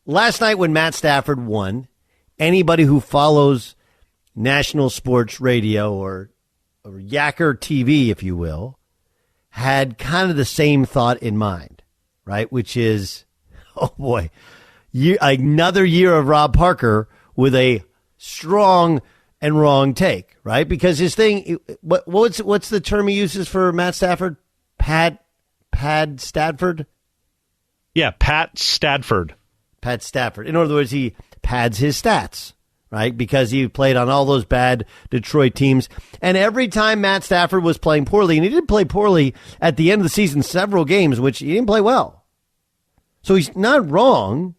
last night when Matt Stafford won, anybody who follows national sports radio or Yacker TV, if you will, had kind of the same thought in mind, right? Which is, oh boy, another year of Rob Parker with a strong and wrong take, right? Because his thing, what's the term he uses for Matt Stafford? Pad Stafford? Yeah, Pat Stafford. Pat Stafford. In other words, he pads his stats, right? Because he played on all those bad Detroit teams. And every time Matt Stafford was playing poorly, and he did play poorly at the end of the season, several games, which he didn't play well. So he's not wrong.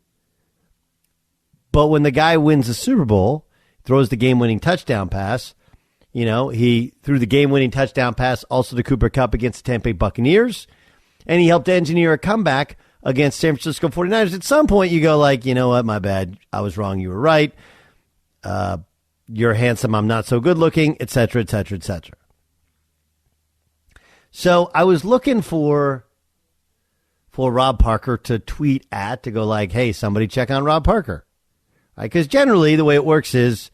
But when the guy wins the Super Bowl, throws the game-winning touchdown pass, he threw the game-winning touchdown pass also to Cooper Kupp against the Tampa Bay Buccaneers, and he helped engineer a comeback against San Francisco 49ers. At some point, you go like, you know what, my bad. I was wrong. You were right. You're handsome. I'm not so good looking, et cetera, et cetera, et cetera. So I was looking for Rob Parker to tweet to go like, hey, somebody check on Rob Parker. Because generally the way it works is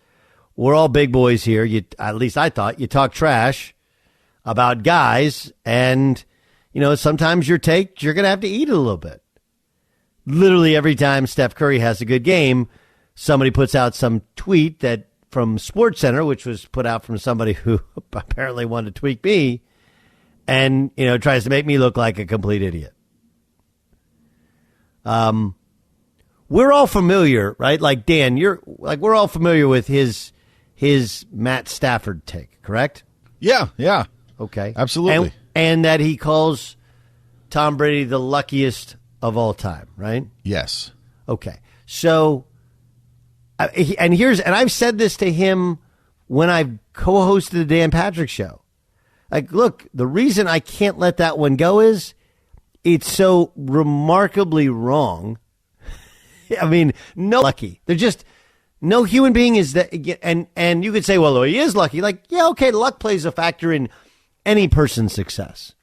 we're all big boys here. At least I thought you talk trash about guys, and sometimes your take, you're going to have to eat it a little bit. Literally every time Steph Curry has a good game, somebody puts out some tweet that from SportsCenter, which was put out from somebody who apparently wanted to tweak me, and tries to make me look like a complete idiot. We're all familiar, right? Like Dan, we're all familiar with his Matt Stafford take, correct? Yeah. Okay. Absolutely. And that he calls Tom Brady the luckiest of all time, right? Yes. Okay. So, I've said this to him when I've co-hosted the Dan Patrick Show. Like, look, the reason I can't let that one go is it's so remarkably wrong. I mean, no lucky. They're just no human being is that. And you could say, well, he is lucky. Like, yeah, okay, luck plays a factor in any person's success.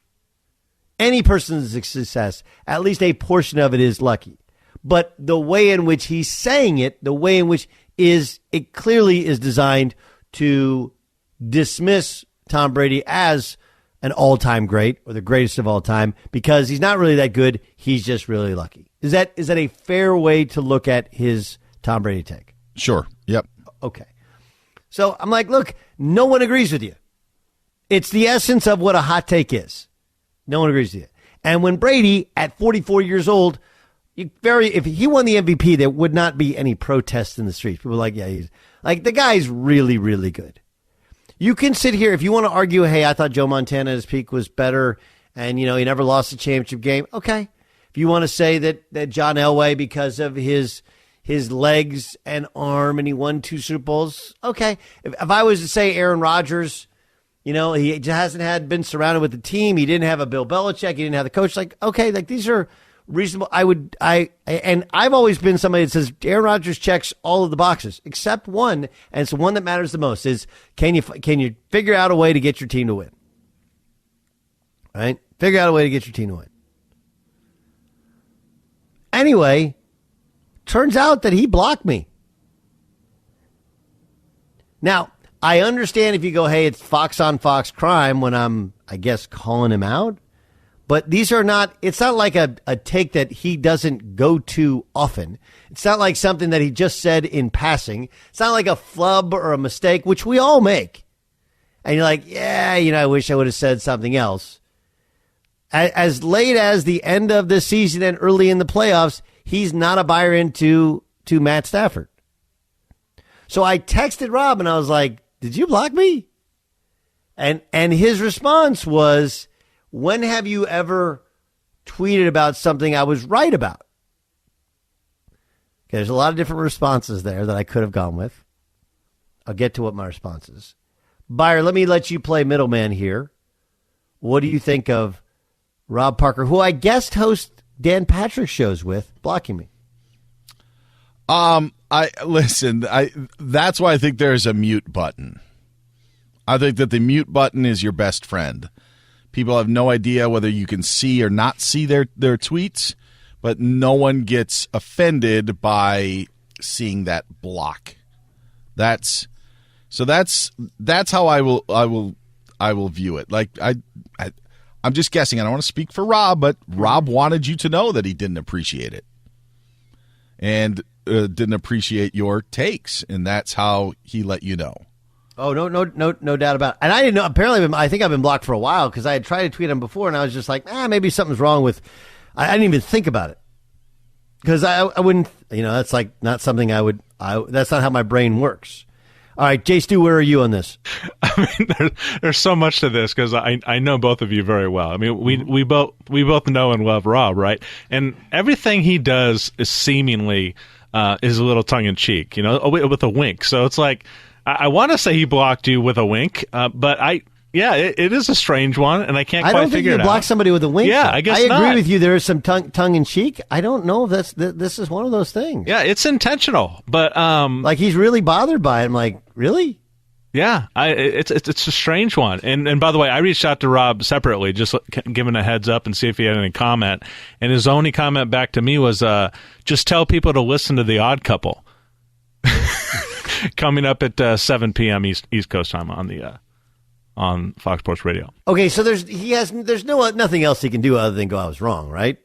Any person's success, at least a portion of it is lucky. But the way in which he's saying it, the way in which it clearly is designed to dismiss Tom Brady as an all-time great or the greatest of all time because he's not really that good. He's just really lucky. Is that a fair way to look at his Tom Brady take? Sure. Yep. Okay. So I'm like, look, no one agrees with you. It's the essence of what a hot take is. No one agrees with you. And when Brady, at 44 years old, if he won the MVP, there would not be any protests in the streets. People are like, yeah, the guy's really, really good. You can sit here if you want to argue, hey, I thought Joe Montana at his peak was better and, he never lost a championship game. Okay. If you want to say that John Elway, because of his legs and arm and he won 2 Super Bowls, okay. If I was to say Aaron Rodgers, he hasn't been surrounded with the team. He didn't have a Bill Belichick. He didn't have the coach. Like, okay, like these are reasonable. And I've always been somebody that says Aaron Rodgers checks all of the boxes except one, and it's the one that matters the most is can you figure out a way to get your team to win? Right? Figure out a way to get your team to win. Anyway, turns out that he blocked me. Now, I understand if you go, hey, it's Fox on Fox crime when I'm, I guess, calling him out. But it's not like a take that he doesn't go to often. It's not like something that he just said in passing. It's not like a flub or a mistake, which we all make. And you're like, yeah, I wish I would have said something else. As late as the end of the season and early in the playoffs, he's not a buyer into Matt Stafford. So I texted Rob and I was like, did you block me? And his response was, when have you ever tweeted about something I was right about? Okay, there's a lot of different responses there that I could have gone with. I'll get to what my response is. Buyer, let me let you play middleman here. What do you think of Rob Parker, who I guest host Dan Patrick shows with, blocking me? That's why I think there's a mute button. I think that the mute button is your best friend. People have no idea whether you can see or not see their tweets, but no one gets offended by seeing that block. That's how I will view it. Like I'm just guessing. I don't want to speak for Rob, but Rob wanted you to know that he didn't appreciate it and didn't appreciate your takes, and that's how he let you know. Oh, no doubt about it. And I didn't know. Apparently, I think I've been blocked for a while because I had tried to tweet him before, and I was just like, maybe something's wrong with. I didn't even think about it because I wouldn't. That's like not something I would. That's not how my brain works. All right, Jay Stu, where are you on this? I mean, there's so much to this because I know both of you very well. I mean, we both know and love Rob, right? And everything he does is seemingly is a little tongue in cheek, with a wink. So it's like I want to say he blocked you with a wink, but it is a strange one, and I can't quite figure it out. I don't think you block somebody with a wink. Yeah, I guess I not. agree with you. There is some tongue in cheek. I don't know if this is one of those things. Yeah, it's intentional, but like he's really bothered by it. I'm like, really? Yeah, it's a strange one. And by the way, I reached out to Rob separately, just giving a heads up and see if he had any comment. And his only comment back to me was, just tell people to listen to The Odd Couple. Coming up at 7 p.m. East Coast time on Fox Sports Radio. Okay, so there's nothing else he can do other than go, I was wrong, right?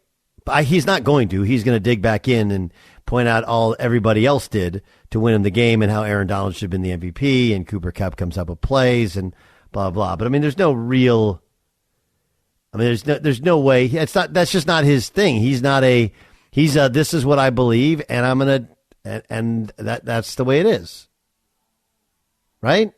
But he's not going to. He's going to dig back in and point out all everybody else did to win him the game and how Aaron Donald should have been the MVP and Cooper Kupp comes up with plays and blah blah. But I mean, there's no way. That's just not his thing. He's this is what I believe, and I'm gonna and that's the way it is, right?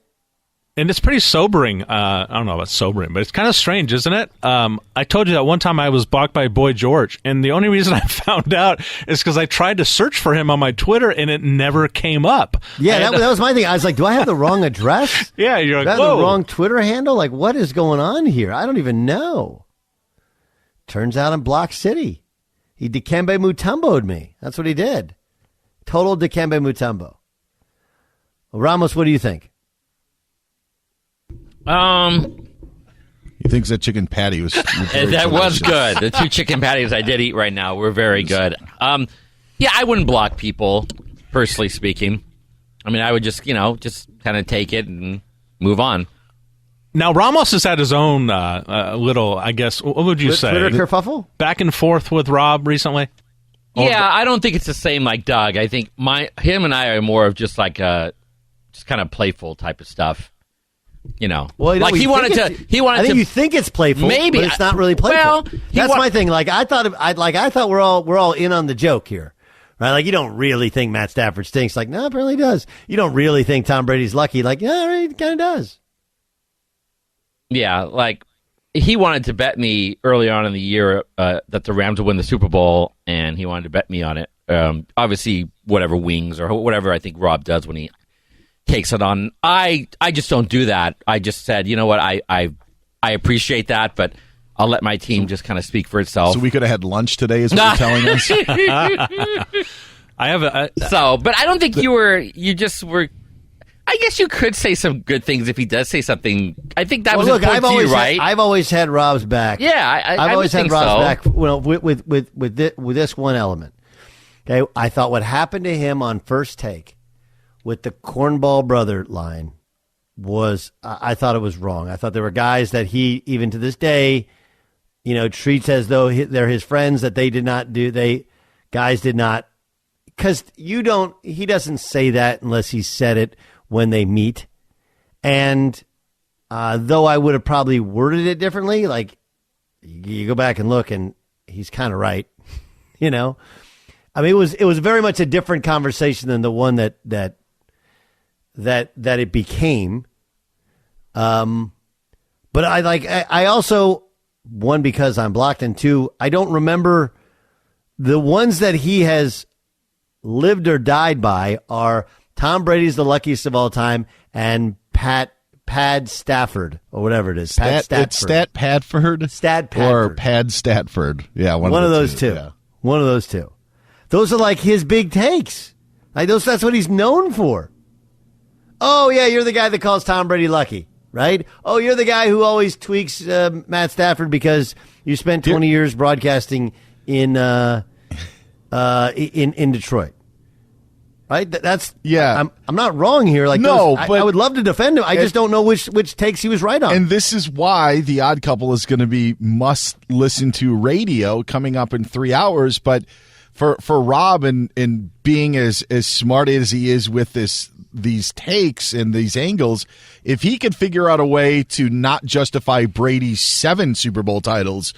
And it's pretty sobering. I don't know about sobering, but it's kind of strange, isn't it? I told you that one time I was blocked by Boy George, and the only reason I found out is because I tried to search for him on my Twitter, and it never came up. Yeah, that was my thing. I was like, do I have the wrong address? Yeah, you're like, do I have the wrong Twitter handle? Like, what is going on here? I don't even know. Turns out I'm Block City. He Dikembe Mutombo'd me. That's what he did. Total Dikembe Mutombo. Well, Ramos, what do you think? He thinks that chicken patty was that was good. The 2 chicken patties I did eat right now were very good. Yeah, I wouldn't block people, personally speaking. I mean, I would just kind of take it and move on. Now, Ramos has had his own little, I guess, what would you say? Twitter kerfuffle? Back and forth with Rob recently? Yeah, I don't think it's the same like Doug. I think him and I are more of just like just kind of playful type of stuff. Well, like he wanted to. I think you think it's playful, maybe, but it's not really playful. Well, that's my thing. Like I thought we're all in on the joke here, right? Like you don't really think Matt Stafford stinks. Like no, apparently he does. You don't really think Tom Brady's lucky. Like yeah, he kind of does. Yeah, like he wanted to bet me early on in the year that the Rams would win the Super Bowl, and he wanted to bet me on it. Obviously, whatever wings or whatever I think Rob does when he takes it on. I just don't do that. I just said, you know what, I appreciate that, but I'll let my team just kind of speak for itself. So we could have had lunch today, is what you're telling us? I have but I don't think you just were. I guess you could say some good things if he does say something. I think that was important to you, right? I've always had Rob's back. Yeah, I've always had Rob's back. Well, with this one element. Okay, I thought what happened to him on First Take with the Cornball brother line was, I thought it was wrong. I thought there were guys that he, even to this day, treats as though they're his friends that they did not do. Guys did not, because he doesn't say that unless he said it when they meet. And though I would have probably worded it differently, like you go back and look and he's kind of right, I mean, it was very much a different conversation than the one that it became. But I also, one, because I'm blocked, and two, I don't remember the ones that he has lived or died by are Tom Brady's the luckiest of all time and Pad Stafford or whatever it is. Stat Padford? Stat Padford. Or Pad Statford. Yeah, one of the those two. Yeah. One of those two. Those are like his big takes. That's what he's known for. Oh, yeah, you're the guy that calls Tom Brady lucky, right? Oh, you're the guy who always tweaks Matt Stafford because you spent 20 years broadcasting in in Detroit. Right? That's Yeah. I'm not wrong here. Like No, I but- would love to defend him. I just don't know which takes he was right on. And this is why The Odd Couple is going to be must listen to radio coming up in 3 hours. But for Rob and being as smart as he is with these takes and these angles, if he could figure out a way to not justify Brady's 7 Super Bowl titles,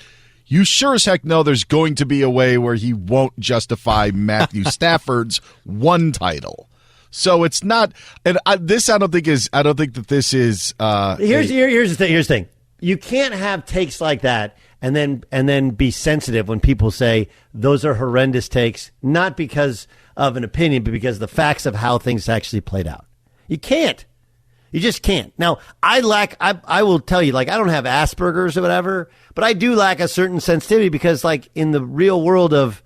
you sure as heck know there's going to be a way where he won't justify Matthew Stafford's 1 title. So it's not, and I don't think that this is. Here's the thing. Here's the thing. You can't have takes like that and then be sensitive when people say those are horrendous takes, not because of an opinion, but because of the facts of how things actually played out. You can't. You just can't. Now, I will tell you, like, I don't have Asperger's or whatever, but I do lack a certain sensitivity because, like, in the real world of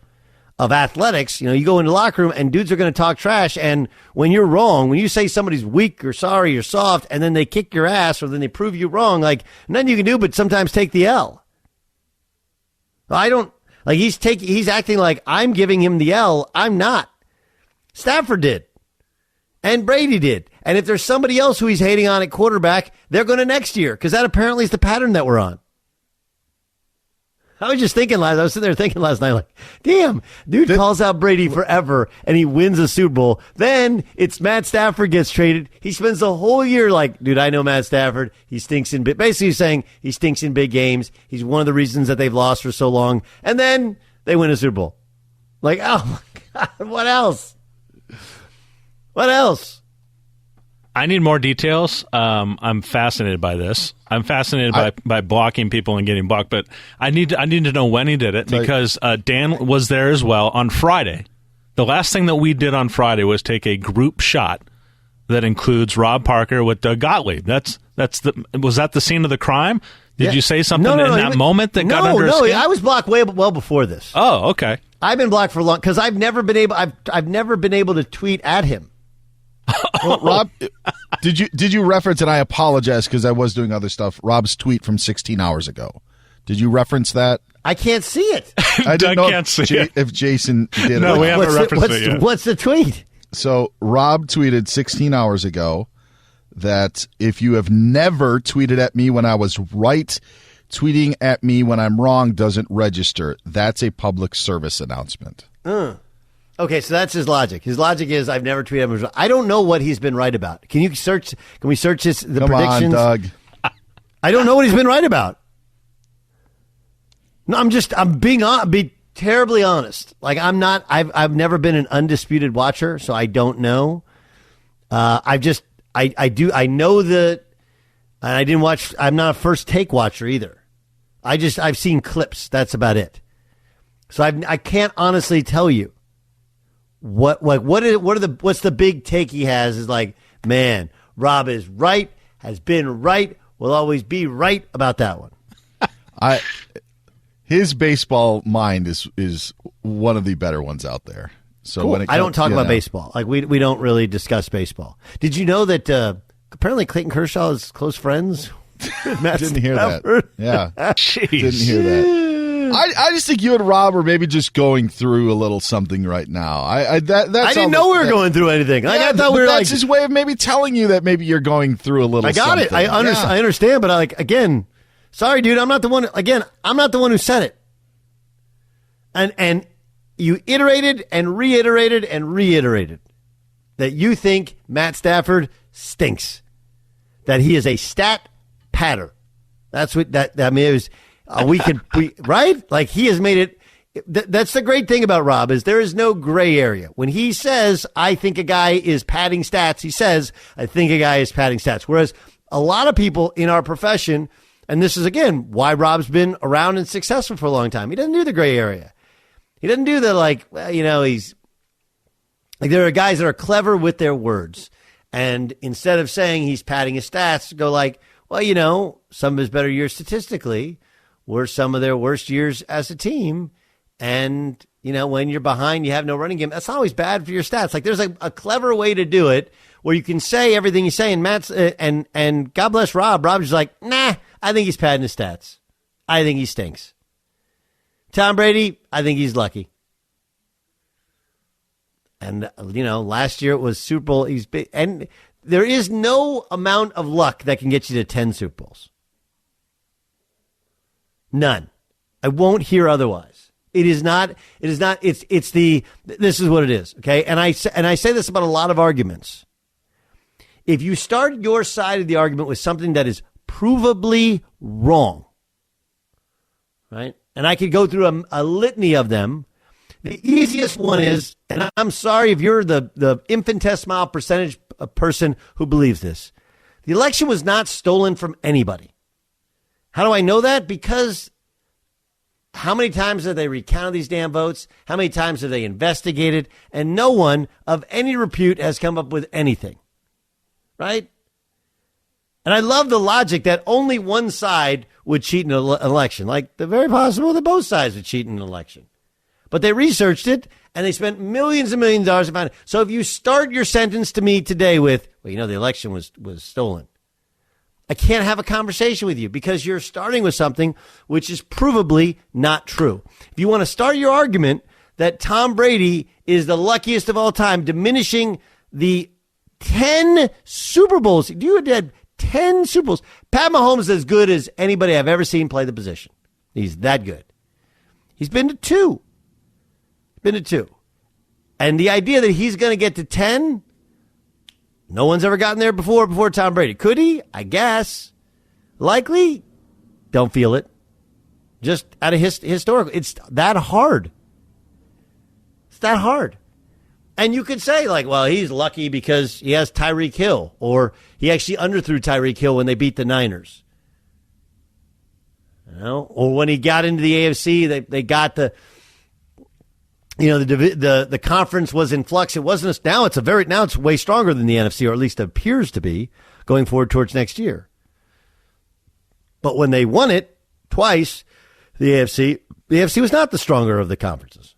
athletics, you go into the locker room and dudes are going to talk trash. And when you're wrong, when you say somebody's weak or sorry or soft, and then they kick your ass or then they prove you wrong, like, nothing you can do but sometimes take the L. I don't, like, he's acting like I'm giving him the L. I'm not. Stafford did. And Brady did. And if there's somebody else who he's hating on at quarterback, they're going to next year, because that apparently is the pattern that we're on. I was sitting there thinking last night, like, damn, dude calls out Brady forever and he wins a Super Bowl. Then it's Matt Stafford gets traded. He spends the whole year like, dude, I know Matt Stafford. He stinks in basically saying he stinks in big games. He's one of the reasons that they've lost for so long. And then they win a Super Bowl. Like, oh my God, what else? What else? I need more details. I'm fascinated by this. I'm fascinated by blocking people and getting blocked, but I need to know when he did it, because Dan was there as well on Friday. The last thing that we did on Friday was take a group shot that includes Rob Parker with Doug Gottlieb. Was that the scene of the crime? Did you say something in that moment that got under his skin? I was blocked well before this. Oh, okay. I've been blocked for a long because I've never been able to tweet at him. Well, Rob, did you reference, and I apologize because I was doing other stuff, Rob's tweet from 16 hours ago? Did you reference that? I can't see it. I didn't Doug know can't see it. if Jason did. No, it. we haven't referenced it yet. What's the tweet? So Rob tweeted 16 hours ago that if you have never tweeted at me when I was right, tweeting at me when I'm wrong doesn't register. That's a public service announcement. Okay, so that's his logic. His logic is I've never tweeted him. I don't know what he's been right about. Can we search the Come predictions? on, Doug. I don't know what he's been right about. No, I'm being terribly honest. Like, I've never been an undisputed watcher, so I don't know. I know that, and I didn't watch. I'm not a first take watcher either. I've seen clips. That's about it. So I can't honestly tell you what's the big take he has is like, man, Rob is right, has been right, will always be right about that one. His baseball mind is one of the better ones out there. So Cool. when I don't talk about baseball. Like we don't really discuss baseball. Did you know that apparently Clayton Kershaw is close friends with Matt Didn't hear Stafford? that. Yeah. Jeez. Didn't hear that. I just think you and Rob are maybe just going through a little something right now. I didn't know we were going through anything. Like, I thought we were that's his way of maybe telling you that maybe you're going through a little. I got it. I understand, but again, sorry, dude. I'm not the one. Again, I'm not the one who said it. And you iterated and reiterated and reiterated that you think Matt Stafford stinks. That he is a stat patter. That's what that means. Right? Like, he has made it. That's the great thing about Rob is there is no gray area. When he says, I think a guy is padding stats, he says, I think a guy is padding stats. Whereas a lot of people in our profession, and this is, again, why Rob's been around and successful for a long time. He doesn't do the gray area. He doesn't do the, he's like, there are guys that are clever with their words. And instead of saying he's padding his stats, go like, well, some of his better years statistically were some of their worst years as a team. And, when you're behind, you have no running game. That's always bad for your stats. Like, there's a clever way to do it where you can say everything you say. And Matt's, and God bless Rob. Rob's just like, nah, I think he's padding his stats. I think he stinks. Tom Brady, I think he's lucky. And, last year it was Super Bowl. And there is no amount of luck that can get you to 10 Super Bowls. None. I won't hear otherwise. This is what it is. Okay. And I say this about a lot of arguments. If you start your side of the argument with something that is provably wrong, right? And I could go through a litany of them. The easiest one is, and I'm sorry if you're the infinitesimal percentage person who believes this, the election was not stolen from anybody. How do I know that? Because how many times have they recounted these damn votes? How many times have they investigated? And no one of any repute has come up with anything. Right? And I love the logic that only one side would cheat in an election. Like, the very possible that both sides would cheat in an election. But they researched it, and they spent millions and millions of dollars to find it. So if you start your sentence to me today with, well, the election was stolen, I can't have a conversation with you because you're starting with something which is provably not true. If you want to start your argument that Tom Brady is the luckiest of all time, diminishing the 10 Super Bowls. You had 10 Super Bowls. Pat Mahomes is as good as anybody I've ever seen play the position. He's that good. He's been to two. And the idea that he's going to get to 10, no one's ever gotten there before Tom Brady. Could he? I guess. Likely? Don't feel it. Just out of historical. It's that hard. And you could say, like, well, he's lucky because he has Tyreek Hill, or he actually underthrew Tyreek Hill when they beat the Niners. Or when he got into the AFC, they got the conference was in flux. It wasn't. Now it's way stronger than the NFC, or at least it appears to be going forward towards next year. But when they won it twice, the AFC was not the stronger of the conferences.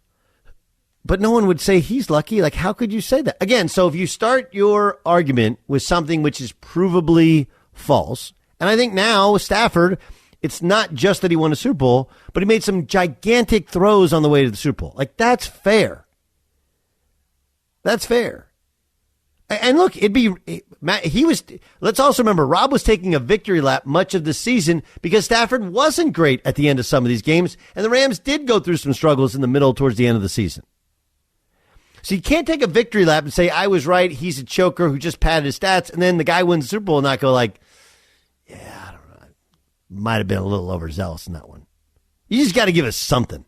But no one would say he's lucky. Like, how could you say that? Again, so if you start your argument with something which is provably false, and I think now with Stafford, it's not just that he won a Super Bowl, but he made some gigantic throws on the way to the Super Bowl. Like, that's fair. That's fair. And look, let's also remember, Rob was taking a victory lap much of the season because Stafford wasn't great at the end of some of these games, and the Rams did go through some struggles in the middle towards the end of the season. So you can't take a victory lap and say, I was right, he's a choker who just padded his stats, and then the guy wins the Super Bowl and not go like, yeah, I don't know, might have been a little overzealous in that one. You just got to give us something.